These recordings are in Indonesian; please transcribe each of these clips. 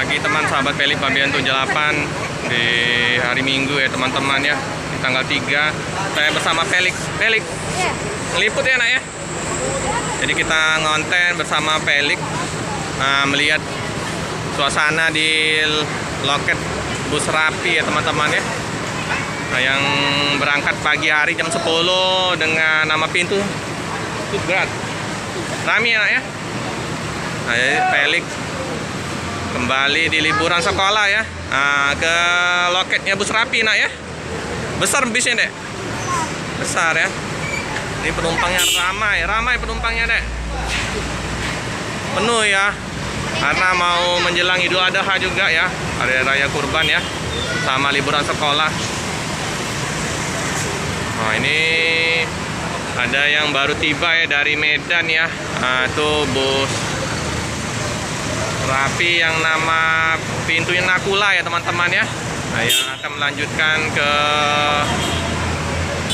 pagi teman sahabat Pelik Pabean 78 di hari Minggu ya teman-teman ya, di tanggal 3 saya bersama Pelik. Pelik ngeliput ya nak ya. Jadi kita ngonten bersama Pelik, melihat suasana di loket bus Rapi ya teman-teman ya. Yang berangkat pagi hari jam 10 dengan nama pintu Stuttgart. Rame ya nak ya. Nah, jadi Pelik kembali di liburan sekolah ya, ke loketnya bus Rapi nak ya. Besar bisnya dek, besar ya. Ini penumpangnya ramai penumpangnya dek, penuh ya, karena mau menjelang Idul Adha juga ya, hari raya kurban ya, sama liburan sekolah. Nah ini ada yang baru tiba ya dari Medan ya, tuh bus Rapi yang nama pintunya Nakula ya teman-teman ya. Nah, yang akan melanjutkan ke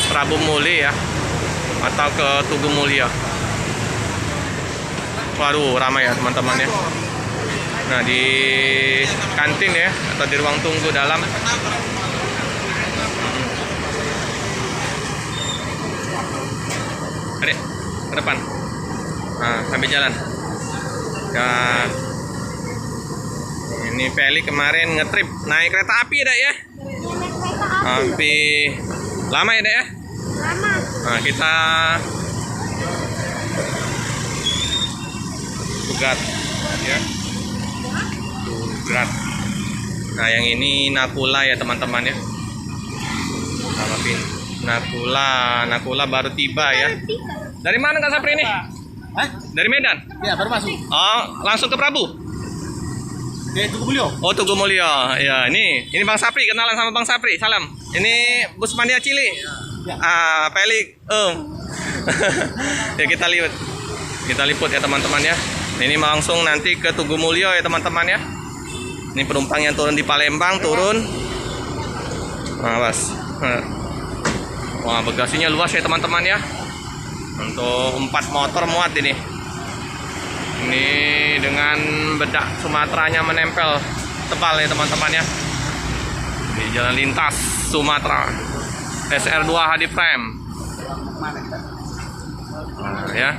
Prabu Muli ya, atau ke Tugu Mulia. Waduh ramai ya teman-teman ya. Nah di kantin ya, atau di ruang tunggu dalam, adek ke depan, sampai jalan ya. Ini Pelik kemarin ngetrip naik kereta api ya dek ya. Api lama ya dek ya. Lama. Nah kita Stuttgart ya, Stuttgart. Nah yang ini Nakula ya teman-teman ya. Nama pin Nakula baru tiba ya. Dari mana Kak Sapri ini? Hah? Dari Medan? Ya, baru masuk. Oh, langsung ke Prabu? Tugu Mulyo. Oh, Tugu Mulya. Ya, ini Bang Sapri, kenalan sama Bang Sapri. Salam. Ini bus Mandia Cili. Ya. Pelik. Ya kita liput ya teman-teman ya. Ini langsung nanti ke Tugu Mulya ya teman-teman ya. Ini penumpang yang turun di Palembang turun. Awas. Wah, bagasinya luas ya teman-teman ya. Untuk 4 motor muat ini. Ini dengan bedak Sumateranya menempel tebal ya teman-teman ya. Di jalan lintas Sumatera SR2 HD Prime. Nah, ya.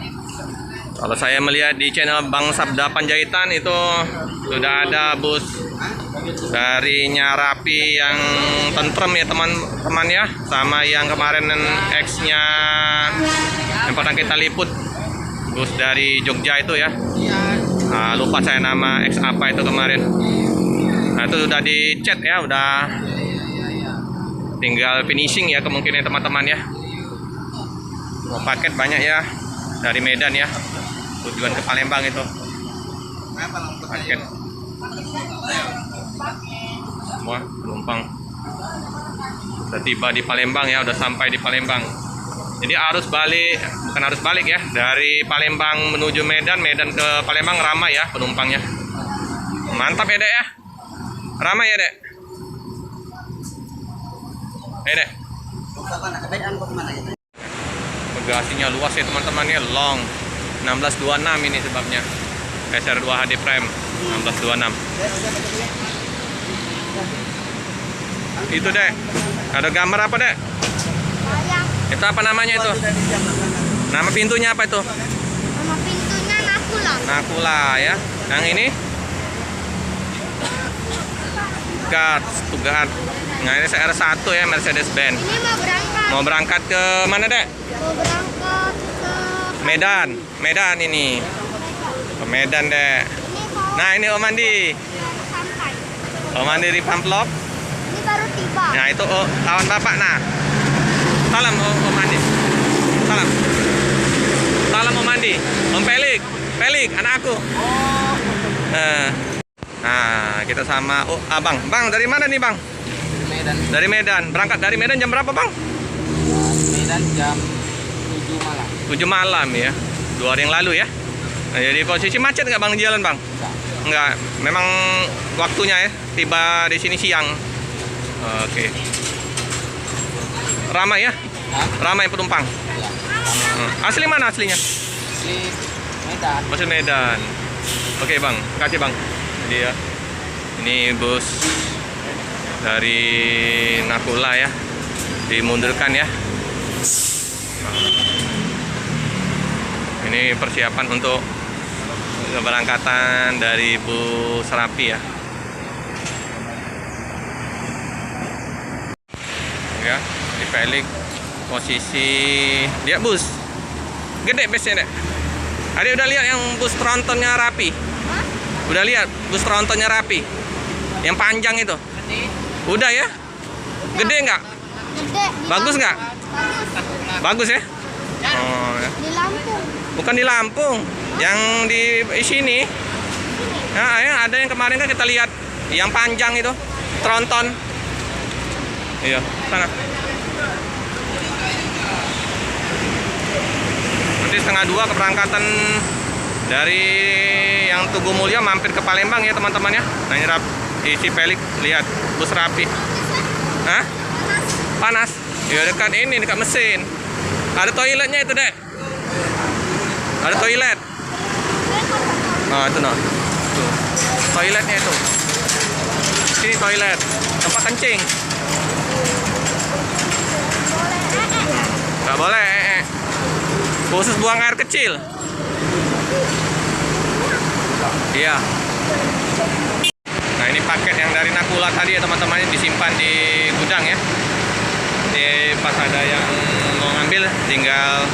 Kalau saya melihat di channel Bang Sabda Panjaitan itu sudah ada bus dari Rapi yang tentrem ya teman-teman ya, sama yang kemarin X-nya yang pernah kita liput, bus dari Jogja itu ya. Lupa saya nama X apa itu kemarin. Nah itu sudah dicat ya, udah tinggal finishing ya kemungkinan teman-teman ya. Paket banyak ya dari Medan ya, tujuan ke Palembang itu paket. Semua penumpang sudah tiba di Palembang ya, udah sampai di Palembang. Jadi bukan arus balik ya, dari Palembang menuju Medan, Medan ke Palembang ramai ya penumpangnya. Mantap ya dek ya, ramai ya dek. Dek. Bagasinya luas ya teman-teman ya, long 1626 ini sebabnya. SR2 HD Prime 1626. Itu dek, ada gambar apa dek? Itu apa namanya itu? Nama pintunya apa itu? Nama pintunya Nakula. Nakula ya. Yang ini? Stuttgart. Nah ini CR1 ya, Mercedes Benz. Ini mau berangkat. Mau berangkat ke mana dek? Mau berangkat ke Medan. Medan ini. Ke Medan dek. Nah ini Om Andi. sampai. Om Andi di Pamplok. Ini baru tiba. Nah itu kawan bapak. Nah salam Om Andi. Salam Om Andi. Om Pelik. Pelik anak aku. Nah kita sama abang. Bang dari mana nih bang? Medan. Dari Medan. Berangkat dari Medan jam berapa bang? Medan jam 7 malam. 7 malam ya. 2 hari yang lalu ya. Nah, jadi posisi macet nggak bang di jalan bang? Enggak. Memang waktunya ya. Tiba di sini siang. Oke. Ramai ya? Ramai penumpang. Ya. Asli mana aslinya? Di Medan. Masih Medan. Oke bang, kasih bang. Jadi ya Ini bus dari Nakula ya, dimundurkan ya. Ini persiapan untuk keberangkatan dari bus Rapi ya. Ya, di Pelik posisi dia bus gede busnya dek. Adik udah lihat yang bus trontonnya Rapi? Hah? Udah lihat bus trontonnya Rapi? Yang panjang itu? Udah ya? Gede nggak? Gede. Bagus nggak? Bagus. Bagus ya? Oh, ya. Di Lampung. Bukan di Lampung, yang di sini. Nah, ya, ada yang kemarin kan kita lihat yang panjang itu, tronton. Iya, sana. Nanti 1:30 keberangkatan dari yang Tugu Mulyo mampir ke Palembang ya teman-teman ya. Nah ini isi Pelik, lihat bus Rapi. Hah? Panas? Ya dekat ini, dekat mesin. Ada toiletnya itu dek. Ada toilet. Oh itu no. Tuh. Toiletnya itu. Sini toilet. Tempat kencing. Gak boleh. Khusus buang air kecil. Iya. Nah ini paket yang dari Nakula tadi ya teman-teman, disimpan di gudang ya. Jadi pas ada yang mau ngambil tinggal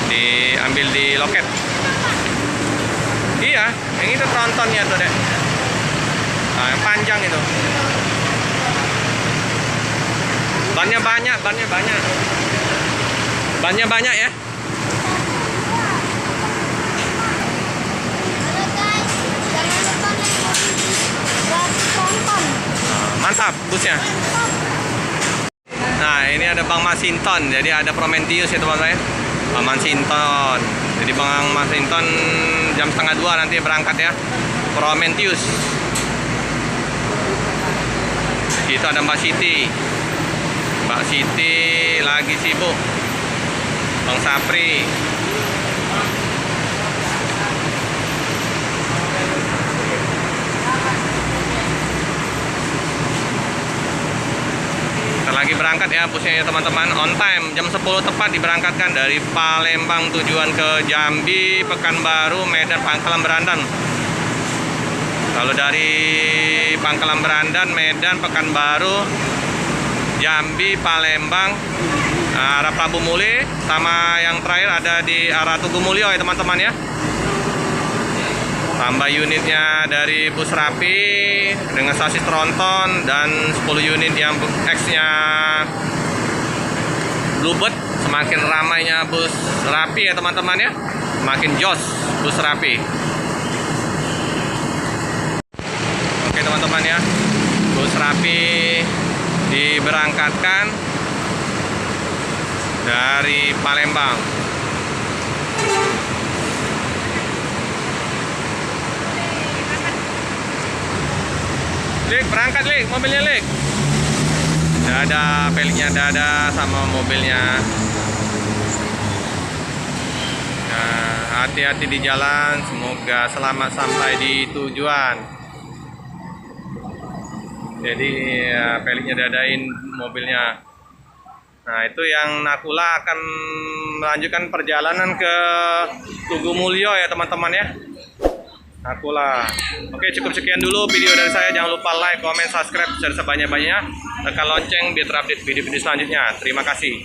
diambil di loket. Iya, yang itu trontonnya tuh dek. Nah, yang panjang itu. Bannya banyak. Bannya banyak ya. Halo guys, jangan lupa gratis tonton. Mantap busnya. Nah ini ada Bang Masinton. Jadi ada Prometheus ya teman-teman. Bang Masinton. Jadi Bang Masinton jam 1:30 nanti berangkat ya. Prometheus. Itu ada Mbak Siti. Mbak Siti lagi sibuk. Bang Sapri. Lagi berangkat ya busnya ya teman-teman, on time jam 10 tepat diberangkatkan dari Palembang tujuan ke Jambi, Pekanbaru, Medan, Pangkalan Berandan. Kalau dari Pangkalan Berandan, Medan, Pekanbaru, Jambi, Palembang, arah Prabu Muli, sama yang terakhir ada di arah Tugu Mulyo ya teman-teman ya. Tambah unitnya dari bus Rapi dengan sasis tronton dan 10 unit yang X-nya Bluebird. Semakin ramainya bus Rapi ya teman-teman ya, makin jos bus Rapi. Oke teman-teman ya, bus Rapi diberangkatkan dari Palembang. Lik, berangkat Lik, mobilnya Lik. Udah ada Peliknya, udah ada sama mobilnya. Nah, hati-hati di jalan, semoga selamat sampai di tujuan. Jadi ya, Peliknya dadain mobilnya. Nah itu yang Nakula akan melanjutkan perjalanan ke Tugu Mulyo ya teman-teman ya. Nakula. Oke, cukup sekian dulu video dari saya. Jangan lupa like, comment, subscribe, share sebanyak-banyaknya. Tekan lonceng biar terupdate video-video selanjutnya. Terima kasih.